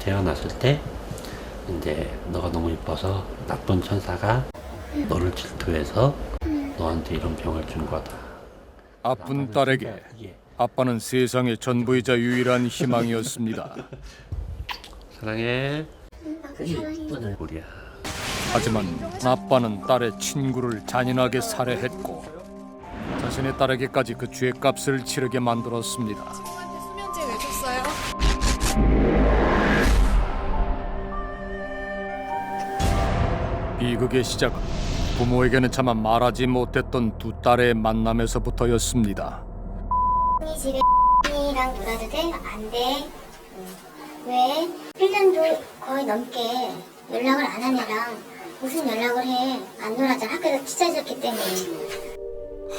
태어났을 때 이제 너가 너무 이뻐서 나쁜 천사가 너를 질투해서 너한테 이런 병을 준 거다. 아픈 딸에게 아빠는 세상의 전부이자 유일한 희망이었습니다. 사랑해. 우리야. 하지만 아빠는 딸의 친구를 잔인하게 살해했고 자신의 딸에게까지 그 죄값을 치르게 만들었습니다. 친구한테 수면제 왜 줬어요? 비극의 시작은 부모에게는 차마 말하지 못했던 두 딸의 만남에서부터였습니다. 집에 이랑 놀아도 돼? 안 돼. 왜? 1년도 거의 넘게 연락을 안 한 애랑 무슨 연락을 해? 안 놀았잖아. 학교에서 찢어졌기 때문에.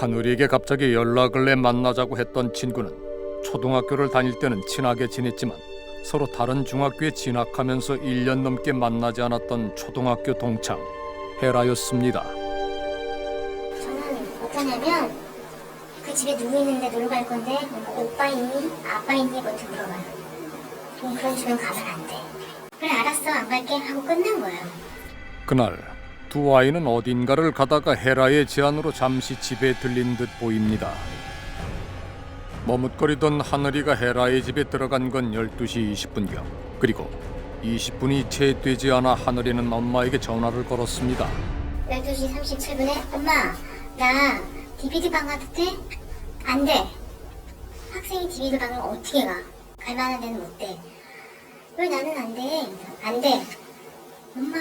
하늘이에게 갑자기 연락을 내 만나자고 했던 친구는 초등학교를 다닐 때는 친하게 지냈지만 서로 다른 중학교에 진학하면서 1년 넘게 만나지 않았던 초등학교 동창 헤라였습니다. 저는 어떠냐면 그 집에 누구 있는데 놀러 갈 건데 오빠 있니? 아빠 있니? 먼저 물어봐요. 그런 집은 가면 안 돼. 그래 알았어 안 갈게 하고 끝난 거예요. 그날 두 아이는 어딘가를 가다가 헤라의 제안으로 잠시 집에 들린 듯 보입니다. 머뭇거리던 하늘이가 헤라의 집에 들어간 건 12시 20분경. 그리고 20분이 채 되지 않아 하늘이는 엄마에게 전화를 걸었습니다. 12시 37분에 엄마 나 DVD 방 가도 돼? 안 돼. 학생이 DVD 방을 어떻게 가? 갈 만한 데는 못 돼. 왜 나는 안 돼? 안 돼. 엄마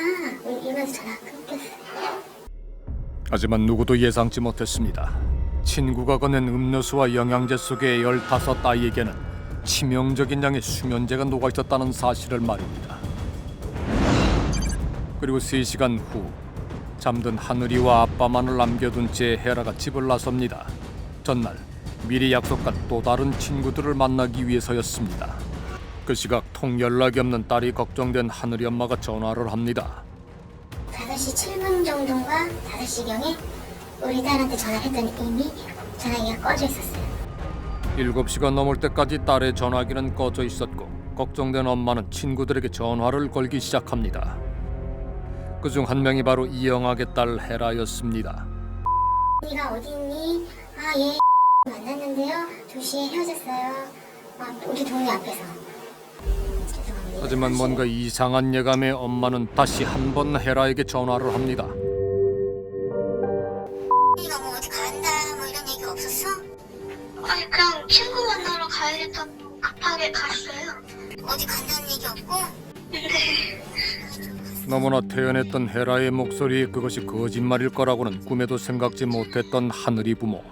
이러면서 전화 끊겼어요. 하지만 누구도 예상치 못했습니다. 친구가 건넨 음료수와 영양제 속의 15 아이에게는 치명적인 양의 수면제가 녹아있었다는 사실을 말입니다. 그리고 3시간 후 잠든 하늘이와 아빠만을 남겨둔 채 헤라가 집을 나섭니다. 전날 미리 약속한 또 다른 친구들을 만나기 위해서였습니다. 그 시각 통 연락이 없는 딸이 걱정된 하늘이 엄마가 전화를 합니다. 5시 7분 정도인가 5시경에 우리 딸한테 전화를 했더니 이미 전화기가 꺼져 있었어요. 7시가 넘을 때까지 딸의 전화기는 꺼져 있었고 걱정된 엄마는 친구들에게 전화를 걸기 시작합니다. 그중 한 명이 바로 이영학의 딸 헤라였습니다. 네가 어디 있니? 아, 얘 만났는데요. 2시에 헤어졌어요. 우리 동네 앞에서. 죄송합니다. 하지만 뭔가 이상한 예감에 엄마는 다시 한 번 헤라에게 전화를 합니다. 네가 뭐 어디 간다 뭐 이런 얘기 없었어? 아니 그냥 친구 만나러 가야겠다고 급하게 갔어요. 어디 간다는 얘기 없고? 근데 너무나 태연했던 헤라의 목소리에 그것이 거짓말일 거라고는 꿈에도 생각지 못했던 하늘이 부모.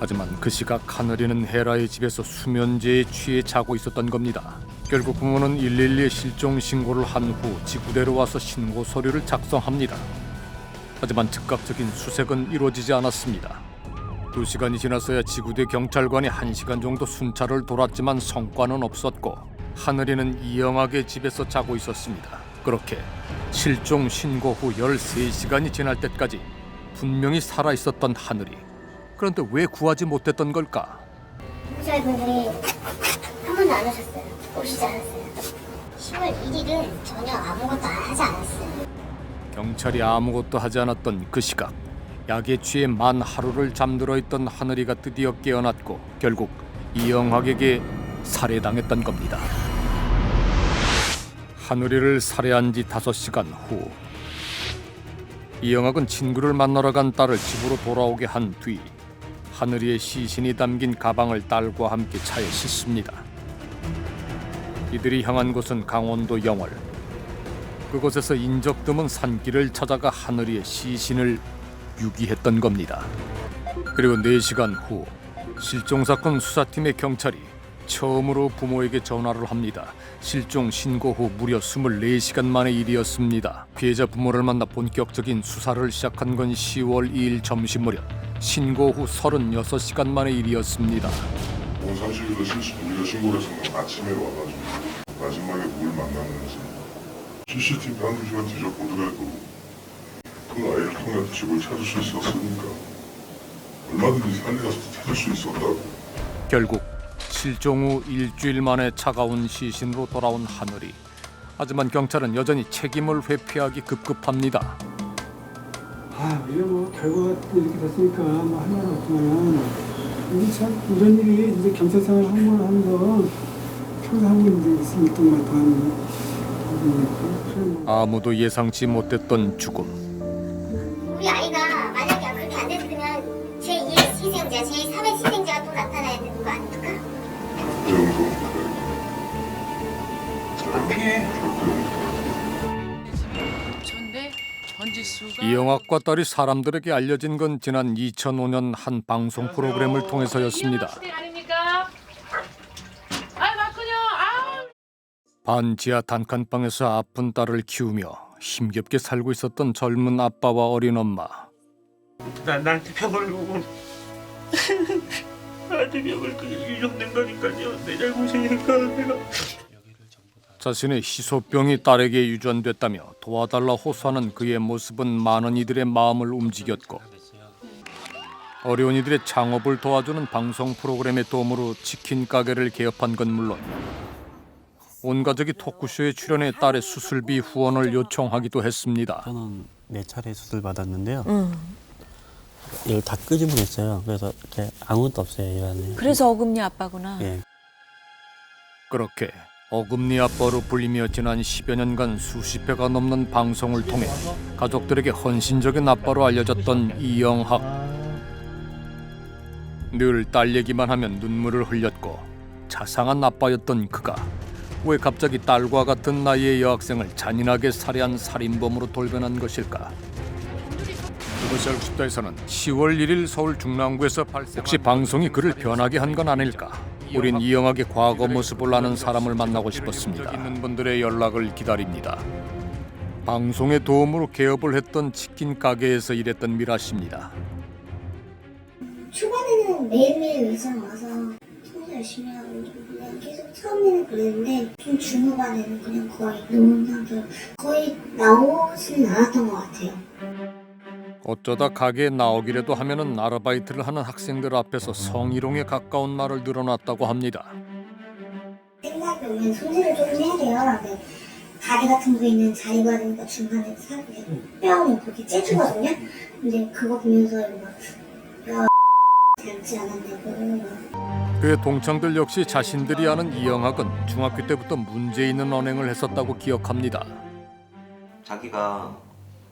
하지만 그 시각 하늘이는 헤라의 집에서 수면제에 취해 자고 있었던 겁니다. 결국 부모는 112에 실종 신고를 한 후 지구대로 와서 신고 서류를 작성합니다. 하지만 즉각적인 수색은 이루어지지 않았습니다. 2시간이 지났어야 지구대 경찰관이 1시간 정도 순찰을 돌았지만 성과는 없었고 하늘이는 이영학의 집에서 자고 있었습니다. 그렇게 실종 신고 후 13시간이 지날 때까지 분명히 살아있었던 하늘이. 그런데 왜 구하지 못했던 걸까? 경찰분들이 한 번도 안 오셨어요. 오시지 않았어요. 10월 1일은 전혀 아무것도 하지 않았어요. 경찰이 아무것도 하지 않았던 그 시각 약에 취해 만 하루를 잠들어 있던 하늘이가 드디어 깨어났고 결국 이영학에게 살해당했던 겁니다. 하늘이를 살해한 지 5시간 후 이영학은 친구를 만나러 간 딸을 집으로 돌아오게 한 뒤 하늘이의 시신이 담긴 가방을 딸과 함께 차에 싣습니다. 이들이 향한 곳은 강원도 영월. 그곳에서 인적 드문 산길을 찾아가 하늘이의 시신을 유기했던 겁니다. 그리고 4시간 후 실종사건 수사팀의 경찰이 처음으로 부모에게 전화를 합니다. 실종 신고 후 무려 24시간 만의 일이었습니다. 피해자 부모를 만나 본격적인 수사를 시작한 건 10월 2일 점심 무렵. 신고 후 36시간 만의 일이었습니다. 오늘 30일도 우리가 신고를 해서 아침에 와가지고 마지막에 뭘 만났는지 CCTV 한두 시간 뒤져보더라도 그 아이를 통해서 집을 찾을 수 있었으니까 얼마든지 살려서 찾을 수 있었다고. 결국 실종 후 일주일 만에 차가운 시신으로 돌아온 하늘이. 하지만 경찰은 여전히 책임을 회피하기 급급합니다. 이게 뭐 결과가 이렇게 됐으니까 뭐 할 말은 없지만 이게 참 이런 일이 이제 경찰 생활 한 번 하면서 평생 하고 있으니까 아무도 예상치 못했던 죽음. 우리 아이가 만약에 그렇게 안 됐으면 제2의 희생자, 제3의 희생자가 또 나타나야 되는 거 아닙니까? 전데 전지수가 이영학과 딸이 사람들에게 알려진 건 지난 2005년 한 방송 프로그램을 통해서였습니다. 아닙니까? 아 맞군요. 아. 반지하 단칸방에서 아픈 딸을 키우며 힘겹게 살고 있었던 젊은 아빠와 어린 엄마. 나한테 병을 오고 나한테 병을 유정된 거니까요. 내 잘못이니까 내가. 자신의 희소병이 딸에게 유전됐다며 도와달라 호소하는 그의 모습은 많은 이들의 마음을 움직였고, 어려운 이들의 창업을 도와주는 방송 프로그램의 도움으로 치킨 가게를 개업한 건 물론 온 가족이 토크쇼에 출연해 딸의 수술비 후원을 요청하기도 했습니다. 저는 4차례 수술 받았는데요. 이걸 다 끄집어냈어요. 그래서 이렇게 아무것도 없어요, 이 안에. 그래서 어금니 아빠구나. 예. 그렇게 어금니 아빠로 불리며 지난 10여 년간 수십 회가 넘는 방송을 통해 가족들에게 헌신적인 아빠로 알려졌던 이영학. 늘 딸 얘기만 하면 눈물을 흘렸고 자상한 아빠였던 그가 왜 갑자기 딸과 같은 나이의 여학생을 잔인하게 살해한 살인범으로 돌변한 것일까? 이것이 알고 싶다에서는 10월 1일 서울 중랑구에서 발생. 혹시 방송이 그를 변하게 한 건 아닐까? 우린 이영학의 과거 모습을 아는 사람을 만나고 싶었습니다. 있는 분들의 연락을 기다립니다. 방송의 도움으로 개업을 했던 치킨 가게에서 일했던 미라 씨입니다. 초반에는 매일매일 의상 와서 청소 열심히 하고 그냥 계속 처음에는 그랬는데 좀 중후반에는 그냥 거의 노는 상태로 거의 나오지는 않았던 것 같아요. 어쩌다 가게에 나오기라도 하면은 아르바이트를 하는 학생들 앞에서 성희롱에 가까운 말을 늘어놨다고 합니다. 생각이 오면 손질을 조금 해야 돼요. 근데 가게 같은 거 있는 자리가 되니까 중간에 뼈 그렇게 째주거든요. 근데 그거 보면서 뼈 닮지 않았냐고. 그의 동창들 역시 자신들이 아는 이영학은 중학교 때부터 문제 있는 언행을 했었다고 기억합니다. 자기가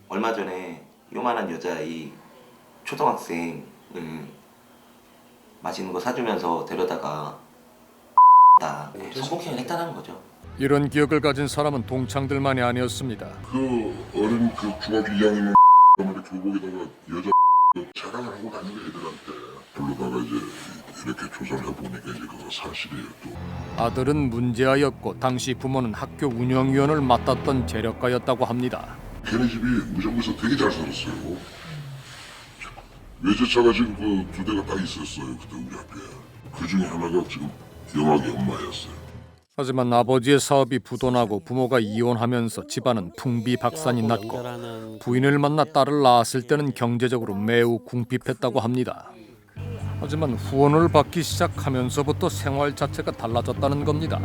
얼마 전에 요만한 여자아이 초등학생을 맛있는 거 사주면서 데려다가 성폭행을 했다는 거죠. 이런 기억을 가진 사람은 동창들만이 아니었습니다. 그 어린 그 중학교 2학년 교복에다가 여자 자랑을 하고 다니는 애들한테 불러다가 이제 이렇게 조사를 해보니까 이제 그거 사실이에요. 또 아들은 문제아였고 당시 부모는 학교 운영위원을 맡았던 재력가였다고 합니다. 걔네 집이 무정부에서 되게 잘 살았어요. 외제차가 지금 그 2대가 다 있었어요. 그때 우리 앞에. 그 중에 하나가 지금 영학의 엄마였어요. 하지만 아버지의 사업이 부도나고 부모가 이혼하면서 집안은 풍비박산이 났고 부인을 만나 딸을 낳았을 때는 경제적으로 매우 궁핍했다고 합니다. 하지만 후원을 받기 시작하면서부터 생활 자체가 달라졌다는 겁니다.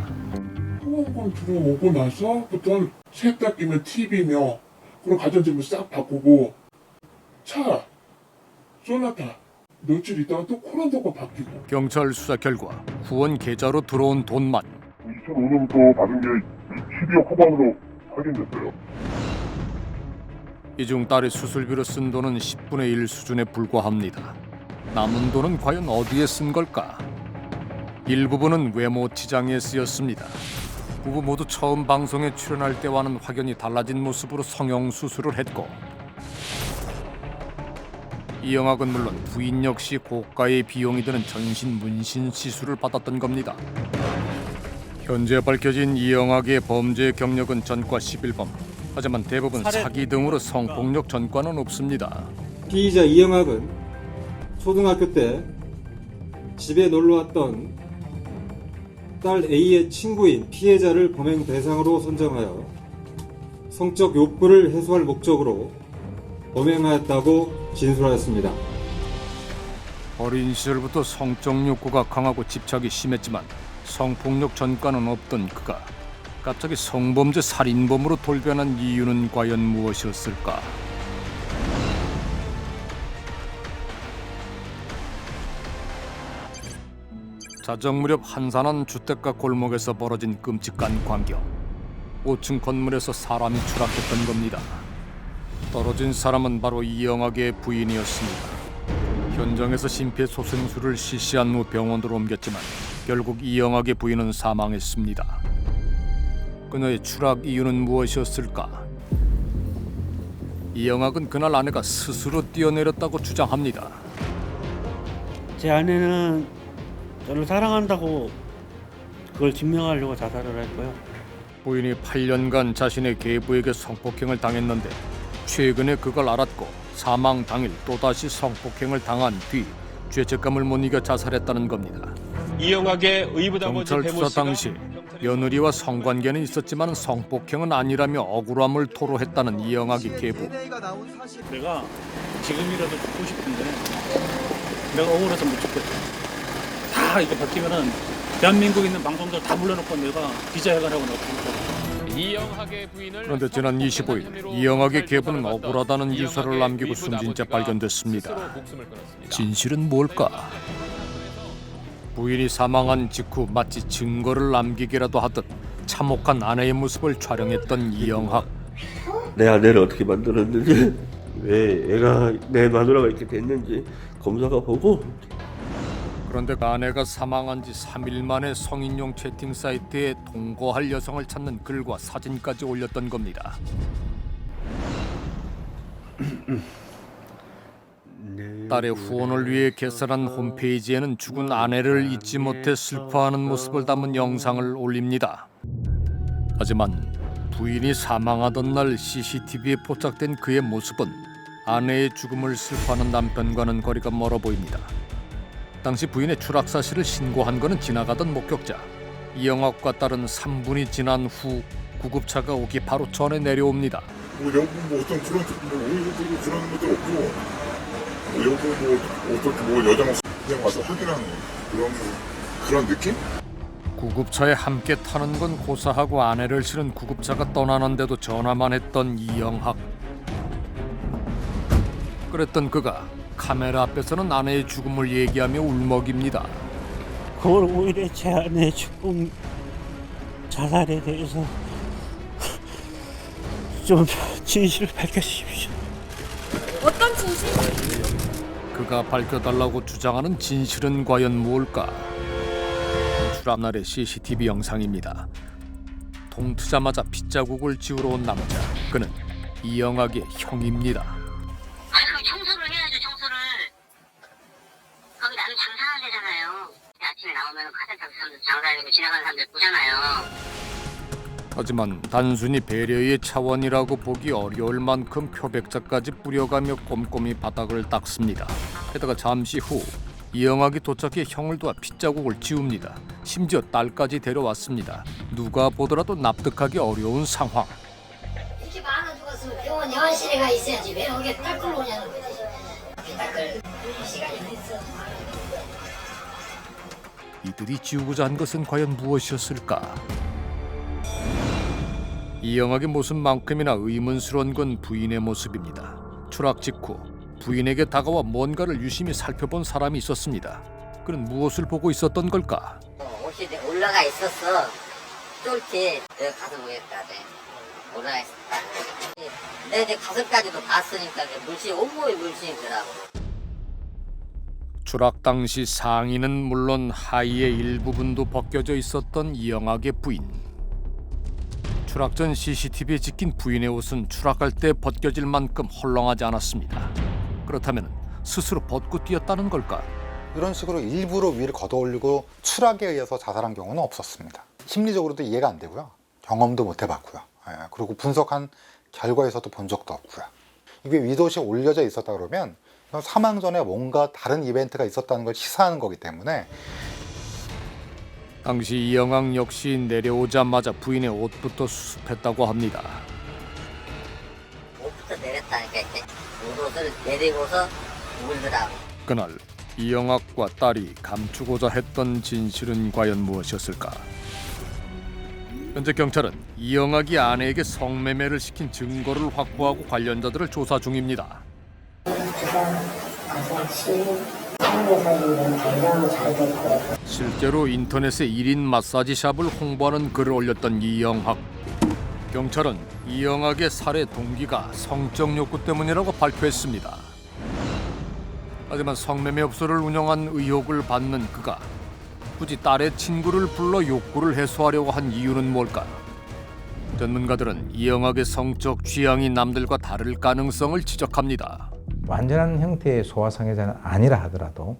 후원금 들어오고 나서부터 세탁기면 TV며 그런 가전제품 싹 바꾸고 차, 소나타 며칠 있다가 또 코란도가 바뀌고. 경찰 수사 결과 후원 계좌로 들어온 돈만 2005년부터 받은 게 12억 후반으로 확인됐어요. 이 중 딸의 수술비로 쓴 돈은 10분의 1 수준에 불과합니다. 남은 돈은 과연 어디에 쓴 걸까? 일부분은 외모 치장에 쓰였습니다. 부부 모두 처음 방송에 출연할 때와는 확연히 달라진 모습으로 성형수술을 했고, 이영학은 물론 부인 역시 고가의 비용이 드는 전신 문신 시술을 받았던 겁니다. 현재 밝혀진 이영학의 범죄 경력은 전과 11범. 하지만 대부분 사기 등으로 성폭력 전과는 없습니다. 피의자 이영학은 초등학교 때 집에 놀러왔던 딸 A의 친구인 피해자를 범행 대상으로 선정하여 성적 욕구를 해소할 목적으로 범행하였다고 진술하였습니다. 어린 시절부터 성적 욕구가 강하고 집착이 심했지만 성폭력 전과는 없던 그가 갑자기 성범죄 살인범으로 돌변한 이유는 과연 무엇이었을까? 자정 무렵 한산한 주택가 골목에서 벌어진 끔찍한 광경. 5층 건물에서 사람이 추락했던 겁니다. 떨어진 사람은 바로 이영학의 부인이었습니다. 현장에서 심폐소생술을 실시한 후 병원으로 옮겼지만 결국 이영학의 부인은 사망했습니다. 그녀의 추락 이유는 무엇이었을까? 이영학은 그날 아내가 스스로 뛰어내렸다고 주장합니다. 제 아내는 저를 사랑한다고 그걸 증명하려고 자살을 했고요. 부인이 8년간 자신의 계부에게 성폭행을 당했는데 최근에 그걸 알았고 사망 당일 또다시 성폭행을 당한 뒤 죄책감을 못 이겨 자살했다는 겁니다. 이영학의 의붓아버지 경찰 배모 수사 씨가 당시 며느리와 성관계는 있었지만 성폭행은 아니라며 억울함을 토로했다는 이영학의 계부. 내가 지금이라도 죽고 싶은데 내가 억울해서 못 죽겠어. 다 이거 바뀌면은 대한민국에 있는 방송들 다 불러놓고 내가 기자회견하고 내가 죽을 이영학의 부인을 그런데 지난 25일 이영학의 계부는 억울하다는 유서를 남기고 숨진 채 발견됐습니다. 진실은 뭘까? 부인이 사망한 직후 마치 증거를 남기기라도 하듯 참혹한 아내의 모습을 촬영했던 이영학. 내 아내를 어떻게 만들었는지, 왜 애가 내 마누라가 이렇게 됐는지 검사가 보고. 그런데 그 아내가 사망한 지 3일 만에 성인용 채팅 사이트에 동거할 여성을 찾는 글과 사진까지 올렸던 겁니다. 딸의 후원을 위해 개설한 홈페이지에는 죽은 아내를 잊지 못해 슬퍼하는 모습을 담은 영상을 올립니다. 하지만 부인이 사망하던 날 CCTV에 포착된 그의 모습은 아내의 죽음을 슬퍼하는 남편과는 거리가 멀어 보입니다. 당시 부인의 추락 사실을 신고한 것은 지나가던 목격자. 이영학과 딸은 3분이 지난 후 구급차가 오기 바로 전에 내려옵니다. 여보 뭐 어떤 그런 오히려 그런 것도 없고. 여보 뭐 어떻게 여자가 그냥 와서 확인하는 그런 느낌? 구급차에 함께 타는 건 고사하고 아내를 실은 구급차가 떠나는데도 전화만 했던 이영학. 그랬던 그가 카메라 앞에서는 아내의 죽음을 얘기하며 울먹입니다. 그걸 오히려 제 아내의 죽음, 자살에 대해서 좀 진실을 밝혀주십시오. 어떤 진실? 그가 밝혀달라고 주장하는 진실은 과연 뭘까? 추락날의 CCTV 영상입니다. 동트자마자 핏자국을 지우러 온 남자. 그는 이영학의 형입니다. 청소를 해야죠, 청소를. 거기 나는 장사하는 데잖아요. 아침에 나오면 카센터 사람들 장사하려고 지나가는 사람들 보잖아요. 하지만 단순히 배려의 차원이라고 보기 어려울 만큼 표백자까지 뿌려가며 꼼꼼히 바닥을 닦습니다. 게다가 잠시 후 이영학이 도착해 형을 도와 핏자국을 지웁니다. 심지어 딸까지 데려왔습니다. 누가 보더라도 납득하기 어려운 상황. 이렇게 많아 죽었으면 병원 여원실에 가 있어야지 왜 여기 닦으러 오냐는 거지. 닦을 시간이 어딨어. 이들이 지우고자 한 것은 과연 무엇이었을까? 이영학의 모습만큼이나 의문스러운 건 부인의 모습입니다. 추락 직후 부인에게 다가와 뭔가를 유심히 살펴본 사람이 있었습니다. 그는 무엇을 보고 있었던 걸까? 옷이 올라가 있었어. 쫄티 내 가슴 위에까지 올라가 있었다. 내 이제 가슴까지도 봤으니까 물씬 온몸에 물씬이더라고. 추락 당시 상의는 물론 하의의 일부분도 벗겨져 있었던 이영학의 부인. 추락 전 CCTV에 찍힌 부인의 옷은 추락할 때 벗겨질 만큼 헐렁하지 않았습니다. 그렇다면 스스로 벗고 뛰었다는 걸까? 이런 식으로 일부러 위를 걷어올리고 추락에 의해서 자살한 경우는 없었습니다. 심리적으로도 이해가 안 되고요. 경험도 못 해봤고요. 그리고 분석한 결과에서도 본 적도 없고요. 이게 위도시에 올려져 있었다 그러면 사망 전에 뭔가 다른 이벤트가 있었다는 걸 시사하는 거기 때문에 당시 이영학 역시 내려오자마자 부인의 옷부터 수습했다고 합니다. 옷부터 내렸다니까 이렇게 옷을 내리고서 울더라고. 그날 이영학과 딸이 감추고자 했던 진실은 과연 무엇이었을까? 현재 경찰은 이영학이 아내에게 성매매를 시킨 증거를 확보하고 관련자들을 조사 중입니다. 실제로 인터넷에 1인 마사지 샵을 홍보하는 글을 올렸던 이영학. 경찰은 이영학의 살해 동기가 성적 욕구 때문이라고 발표했습니다. 하지만 성매매업소를 운영한 의혹을 받는 그가 굳이 딸의 친구를 불러 욕구를 해소하려고 한 이유는 뭘까? 전문가들은 이영학의 성적 취향이 남들과 다를 가능성을 지적합니다. 완전한 형태의 소아성애자는 아니라 하더라도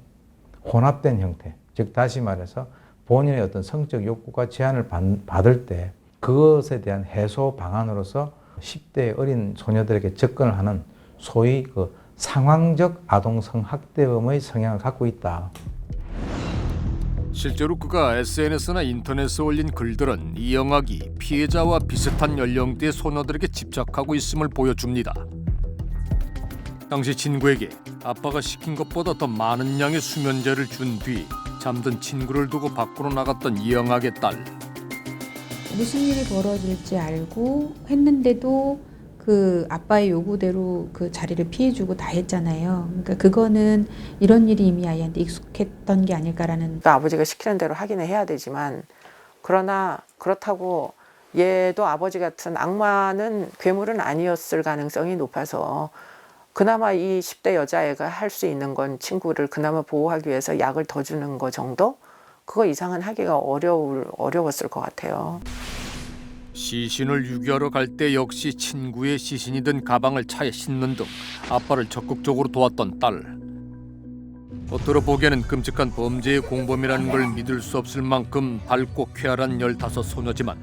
혼합된 형태, 즉 다시 말해서 본인의 어떤 성적 욕구가 제한을 받을 때 그것에 대한 해소 방안으로서 10대 어린 소녀들에게 접근을 하는 소위 그 상황적 아동성 학대범의 성향을 갖고 있다. 실제로 그가 SNS나 인터넷에 올린 글들은 이영학이 피해자와 비슷한 연령대의 소녀들에게 집착하고 있음을 보여줍니다. 당시 친구에게 아빠가 시킨 것보다 더 많은 양의 수면제를 준 뒤 잠든 친구를 두고 밖으로 나갔던 이영학의 딸. 무슨 일이 벌어질지 알고 했는데도 그 아빠의 요구대로 그 자리를 피해주고 다 했잖아요. 그러니까 그거는 이런 일이 이미 아이한테 익숙했던 게 아닐까라는. 그러니까 아버지가 시키는 대로 하기는 해야 되지만 그러나 그렇다고 얘도 아버지 같은 악마는 괴물은 아니었을 가능성이 높아서 그나마 이 10대 여자애가 할 수 있는 건 친구를 그나마 보호하기 위해서 약을 더 주는 거 정도? 그거 이상은 하기가 어려웠을 것 같아요. 시신을 유기하러 갈 때 역시 친구의 시신이 든 가방을 차에 싣는 등 아빠를 적극적으로 도왔던 딸. 겉으로 보기에는 끔찍한 범죄의 공범이라는 걸 믿을 수 없을 만큼 밝고 쾌활한 15 소녀지만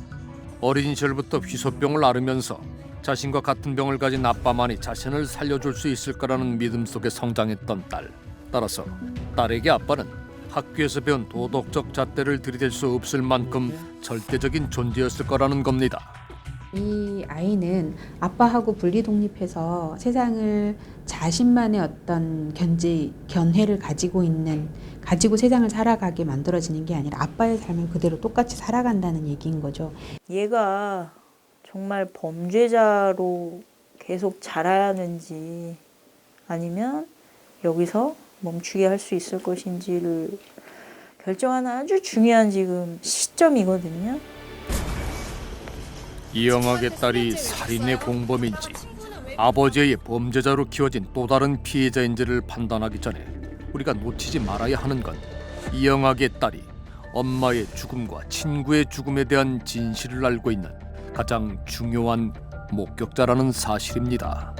어린 시절부터 휘소병을 앓으면서 자신과 같은 병을 가진 아빠만이 자신을 살려줄 수 있을 거라는 믿음 속에 성장했던 딸. 따라서 딸에게 아빠는 학교에서 배운 도덕적 잣대를 들이댈 수 없을 만큼 절대적인 존재였을 거라는 겁니다. 이 아이는 아빠하고 분리 독립해서 세상을 자신만의 어떤 견해를 가지고 세상을 살아가게 만들어지는 게 아니라 아빠의 삶을 그대로 똑같이 살아간다는 얘기인 거죠. 얘가 정말 범죄자로 계속 자라야하는지 아니면 여기서 멈추게 할 수 있을 것인지를 결정하는 아주 중요한 지금 시점이거든요. 이영학의 딸이 살인의 공범인지 아버지의 범죄자로 키워진 또 다른 피해자인지를 판단하기 전에 우리가 놓치지 말아야 하는 건 이영학의 딸이 엄마의 죽음과 친구의 죽음에 대한 진실을 알고 있는 가장 중요한 목격자라는 사실입니다.